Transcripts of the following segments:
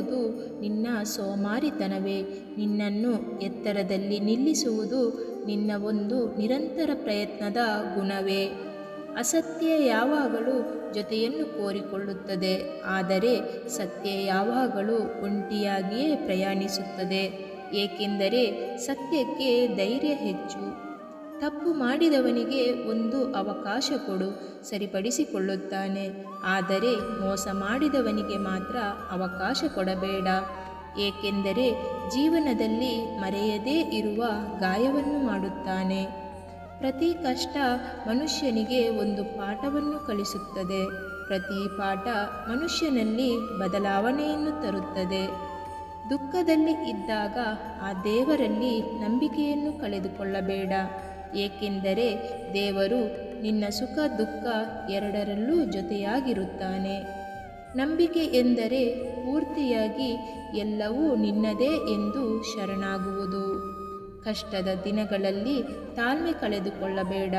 ಇರುವುದು ನಿನ್ನ ಸೋಮಾರಿತನವೇ. ನಿನ್ನನ್ನು ಎತ್ತರದಲ್ಲಿ ನಿಲ್ಲಿಸುವುದು ನಿನ್ನ ಒಂದು ನಿರಂತರ ಪ್ರಯತ್ನದ ಗುಣವೇ. ಅಸತ್ಯ ಯಾವಾಗಲೂ ಜೊತೆಯನ್ನು ಕೋರಿಕೊಳ್ಳುತ್ತದೆ, ಆದರೆ ಸತ್ಯ ಯಾವಾಗಲೂ ಒಂಟಿಯಾಗಿಯೇ ಪ್ರಯಾಣಿಸುತ್ತದೆ. ಏಕೆಂದರೆ ಸತ್ಯಕ್ಕೆ ಧೈರ್ಯ ಹೆಚ್ಚು. ತಪ್ಪು ಮಾಡಿದವನಿಗೆ ಒಂದು ಅವಕಾಶ ಕೊಡು, ಸರಿಪಡಿಸಿಕೊಳ್ಳುತ್ತಾನೆ. ಆದರೆ ಮೋಸ ಮಾಡಿದವನಿಗೆ ಮಾತ್ರ ಅವಕಾಶ ಕೊಡಬೇಡ. ಏಕೆಂದರೆ ಜೀವನದಲ್ಲಿ ಮರೆಯದೇ ಇರುವ ಗಾಯವನ್ನು ಮಾಡುತ್ತಾನೆ. ಪ್ರತಿ ಕಷ್ಟ ಮನುಷ್ಯನಿಗೆ ಒಂದು ಪಾಠವನ್ನು ಕಲಿಸುತ್ತದೆ. ಪ್ರತಿ ಪಾಠ ಮನುಷ್ಯನಲ್ಲಿ ಬದಲಾವಣೆಯನ್ನು ತರುತ್ತದೆ. ದುಃಖದಲ್ಲಿ ಇದ್ದಾಗ ಆ ದೇವರಲ್ಲಿ ನಂಬಿಕೆಯನ್ನು ಕಳೆದುಕೊಳ್ಳಬೇಡ. ಏಕೆಂದರೆ ದೇವರು ನಿನ್ನ ಸುಖ ದುಃಖ ಎರಡರಲ್ಲೂ ಜೊತೆಯಾಗಿರುತ್ತಾನೆ. ನಂಬಿಕೆ ಎಂದರೆ ಪೂರ್ತಿಯಾಗಿ ಎಲ್ಲವೂ ನಿನ್ನದೇ ಎಂದು ಶರಣಾಗುವುದು. ಕಷ್ಟದ ದಿನಗಳಲ್ಲಿ ತಾಳ್ಮೆ ಕಳೆದುಕೊಳ್ಳಬೇಡ.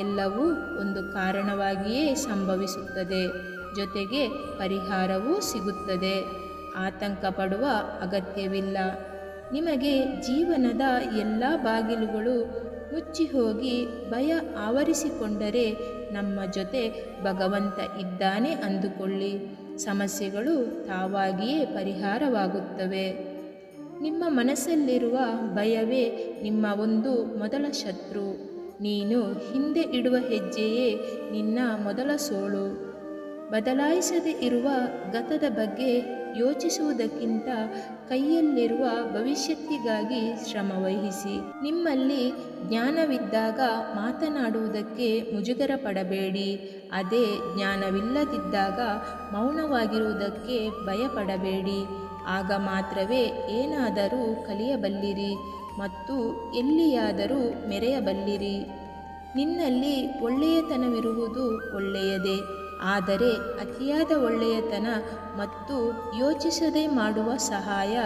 ಎಲ್ಲವೂ ಒಂದು ಕಾರಣವಾಗಿಯೇ ಸಂಭವಿಸುತ್ತದೆ, ಜೊತೆಗೆ ಪರಿಹಾರವೂ ಸಿಗುತ್ತದೆ. ಆತಂಕ ಪಡುವ ಅಗತ್ಯವಿಲ್ಲ. ನಿಮಗೆ ಜೀವನದ ಎಲ್ಲ ಬಾಗಿಲುಗಳು ಮುಚ್ಚಿ ಹೋಗಿ ಭಯ ಆವರಿಸಿಕೊಂಡರೆ ನಮ್ಮ ಜೊತೆ ಭಗವಂತ ಇದ್ದಾನೆ ಅಂದುಕೊಳ್ಳಿ. ಸಮಸ್ಯೆಗಳು ತಾವಾಗಿಯೇ ಪರಿಹಾರವಾಗುತ್ತವೆ. ನಿಮ್ಮ ಮನಸ್ಸಲ್ಲಿರುವ ಭಯವೇ ನಿಮ್ಮ ಒಂದು ಮೊದಲ ಶತ್ರು. ನೀನು ಹಿಂದೆ ಇಡುವ ಹೆಜ್ಜೆಯೇ ನಿನ್ನ ಮೊದಲ ಸೋಲು. ಬದಲಾಯಿಸದೇ ಇರುವ ಗತದ ಬಗ್ಗೆ ಯೋಚಿಸುವುದಕ್ಕಿಂತ ಕೈಯಲ್ಲಿರುವ ಭವಿಷ್ಯಕ್ಕಾಗಿ ಶ್ರಮವಹಿಸಿ. ನಿಮ್ಮಲ್ಲಿ ಜ್ಞಾನವಿದ್ದಾಗ ಮಾತನಾಡುವುದಕ್ಕೆ ಮುಜುಗರ ಪಡಬೇಡಿ. ಅದೇ ಜ್ಞಾನವಿಲ್ಲದಿದ್ದಾಗ ಮೌನವಾಗಿರುವುದಕ್ಕೆ ಭಯಪಡಬೇಡಿ. ಆಗ ಮಾತ್ರವೇ ಏನಾದರೂ ಕಲಿಯಬಲ್ಲಿರಿ ಮತ್ತು ಎಲ್ಲಿಯಾದರೂ ಮೆರೆಯಬಲ್ಲಿರಿ. ನಿನ್ನಲ್ಲಿ ಒಳ್ಳೆಯತನವಿರುವುದು ಒಳ್ಳೆಯದೇ, ಆದರೆ ಅತಿಯಾದ ಒಳ್ಳೆಯತನ ಮತ್ತು ಯೋಚಿಸದೆ ಮಾಡುವ ಸಹಾಯ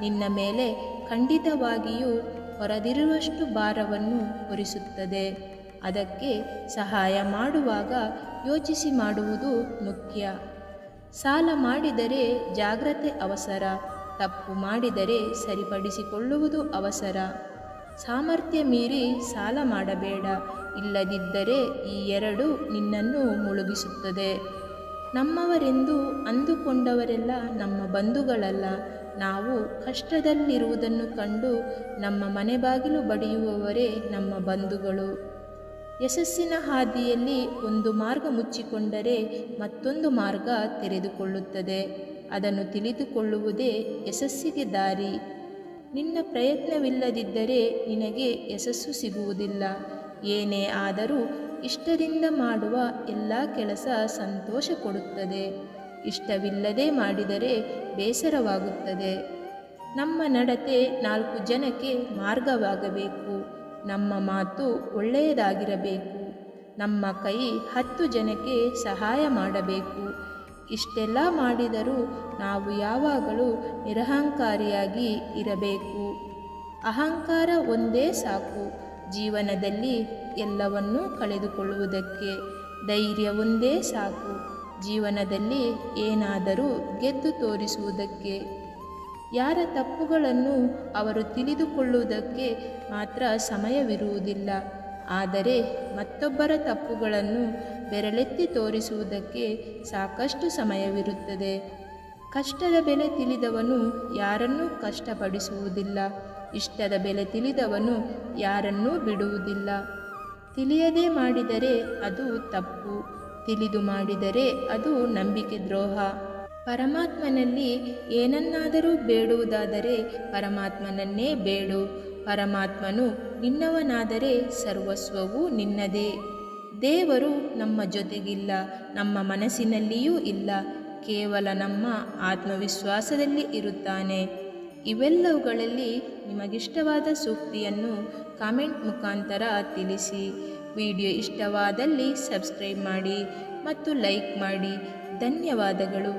ನಿನ್ನ ಮೇಲೆ ಖಂಡಿತವಾಗಿಯೂ ಹೊರದಿರುವಷ್ಟು ಭಾರವನ್ನು ಹೊರಿಸುತ್ತದೆ. ಅದಕ್ಕೆ ಸಹಾಯ ಮಾಡುವಾಗ ಯೋಚಿಸಿ ಮಾಡುವುದು ಮುಖ್ಯ. ಸಾಲ ಮಾಡಿದರೆ ಜಾಗ್ರತೆ ಅವಸರ. ತಪ್ಪು ಮಾಡಿದರೆ ಸರಿಪಡಿಸಿಕೊಳ್ಳುವುದು ಅವಸರ. ಸಾಮರ್ಥ್ಯ ಮೀರಿ ಸಾಲ ಮಾಡಬೇಡ. ಇಲ್ಲದಿದ್ದರೆ ಈ ಎರಡು ನಿನ್ನನ್ನು ಮುಳುಗಿಸುತ್ತದೆ. ನಮ್ಮವರೆಂದು ಅಂದುಕೊಂಡವರೆಲ್ಲ ನಮ್ಮ ಬಂಧುಗಳಲ್ಲ. ನಾವು ಕಷ್ಟದಲ್ಲಿರುವುದನ್ನು ಕಂಡು ನಮ್ಮ ಮನೆ ಬಾಗಿಲು ಬಡಿಯುವವರೇ ನಮ್ಮ ಬಂಧುಗಳು. ಯಶಸ್ಸಿನ ಹಾದಿಯಲ್ಲಿ ಒಂದು ಮಾರ್ಗ ಮುಚ್ಚಿಕೊಂಡರೆ ಮತ್ತೊಂದು ಮಾರ್ಗ ತೆರೆದುಕೊಳ್ಳುತ್ತದೆ. ಅದನ್ನು ತಿಳಿದುಕೊಳ್ಳುವುದೇ ಯಶಸ್ಸಿಗೆ ದಾರಿ. ನಿನ್ನ ಪ್ರಯತ್ನವಿಲ್ಲದಿದ್ದರೆ ನಿನಗೆ ಯಶಸ್ಸು ಸಿಗುವುದಿಲ್ಲ. ಏನೇ ಆದರೂ ಇಷ್ಟದಿಂದ ಮಾಡುವ ಎಲ್ಲ ಕೆಲಸ ಸಂತೋಷ ಕೊಡುತ್ತದೆ. ಇಷ್ಟವಿಲ್ಲದೆ ಮಾಡಿದರೆ ಬೇಸರವಾಗುತ್ತದೆ. ನಮ್ಮ ನಡತೆ 4 ಜನಕ್ಕೆ ಮಾರ್ಗವಾಗಬೇಕು. ನಮ್ಮ ಮಾತು ಒಳ್ಳೆಯದಾಗಿರಬೇಕು. ನಮ್ಮ ಕೈ 10 ಜನಕ್ಕೆ ಸಹಾಯ ಮಾಡಬೇಕು. ಇಷ್ಟೆಲ್ಲ ಮಾಡಿದರೂ ನಾವು ಯಾವಾಗಲೂ ನಿರಹಂಕಾರಿಯಾಗಿ ಇರಬೇಕು. ಅಹಂಕಾರ ಒಂದೇ ಸಾಕು ಜೀವನದಲ್ಲಿ ಎಲ್ಲವನ್ನೂ ಕಳೆದುಕೊಳ್ಳುವುದಕ್ಕೆ. ಧೈರ್ಯ ಒಂದೇ ಸಾಕು ಜೀವನದಲ್ಲಿ ಏನಾದರೂ ಗೆದ್ದು ತೋರಿಸುವುದಕ್ಕೆ. ಯಾರ ತಪ್ಪುಗಳನ್ನು ಅವರು ತಿಳಿದುಕೊಳ್ಳುವುದಕ್ಕೆ ಮಾತ್ರ ಸಮಯವಿರುವುದಿಲ್ಲ, ಆದರೆ ಮತ್ತೊಬ್ಬರ ತಪ್ಪುಗಳನ್ನು ಬೆರಳೆತ್ತಿ ತೋರಿಸುವುದಕ್ಕೆ ಸಾಕಷ್ಟು ಸಮಯವಿರುತ್ತದೆ. ಕಷ್ಟದ ಬೆಲೆ ತಿಳಿದವನು ಯಾರನ್ನೂ ಕಷ್ಟಪಡಿಸುವುದಿಲ್ಲ. ಇಷ್ಟದ ಬೆಲೆ ತಿಳಿದವನು ಯಾರನ್ನೂ ಬಿಡುವುದಿಲ್ಲ. ತಿಳಿಯದೆ ಮಾಡಿದರೆ ಅದು ತಪ್ಪು, ತಿಳಿದು ಮಾಡಿದರೆ ಅದು ನಂಬಿಕೆ ದ್ರೋಹ. ಪರಮಾತ್ಮನಲ್ಲಿ ಏನನ್ನಾದರೂ ಬೇಡುವುದಾದರೆ ಪರಮಾತ್ಮನನ್ನೇ ಬೇಡು. ಪರಮಾತ್ಮನು ನಿನ್ನವನಾದರೆ ಸರ್ವಸ್ವವೂ ನಿನ್ನದೇ. ದೇವರು ನಮ್ಮ ಜೊತೆಗಿಲ್ಲ, ನಮ್ಮ ಮನಸ್ಸಿನಲ್ಲಿಯೂ ಇಲ್ಲ, ಕೇವಲ ನಮ್ಮ ಆತ್ಮವಿಶ್ವಾಸದಲ್ಲಿ ಇರುತ್ತಾನೆ. ಇವೆಲ್ಲವುಗಳಲ್ಲಿ ನಿಮಗಿಷ್ಟವಾದ ಸೂಕ್ತಿಯನ್ನು ಕಾಮೆಂಟ್ ಮುಖಾಂತರ ತಿಳಿಸಿ. ವಿಡಿಯೋ ಇಷ್ಟವಾದಲ್ಲಿ ಸಬ್ಸ್ಕ್ರೈಬ್ ಮಾಡಿ ಮತ್ತು ಲೈಕ್ ಮಾಡಿ. ಧನ್ಯವಾದಗಳು.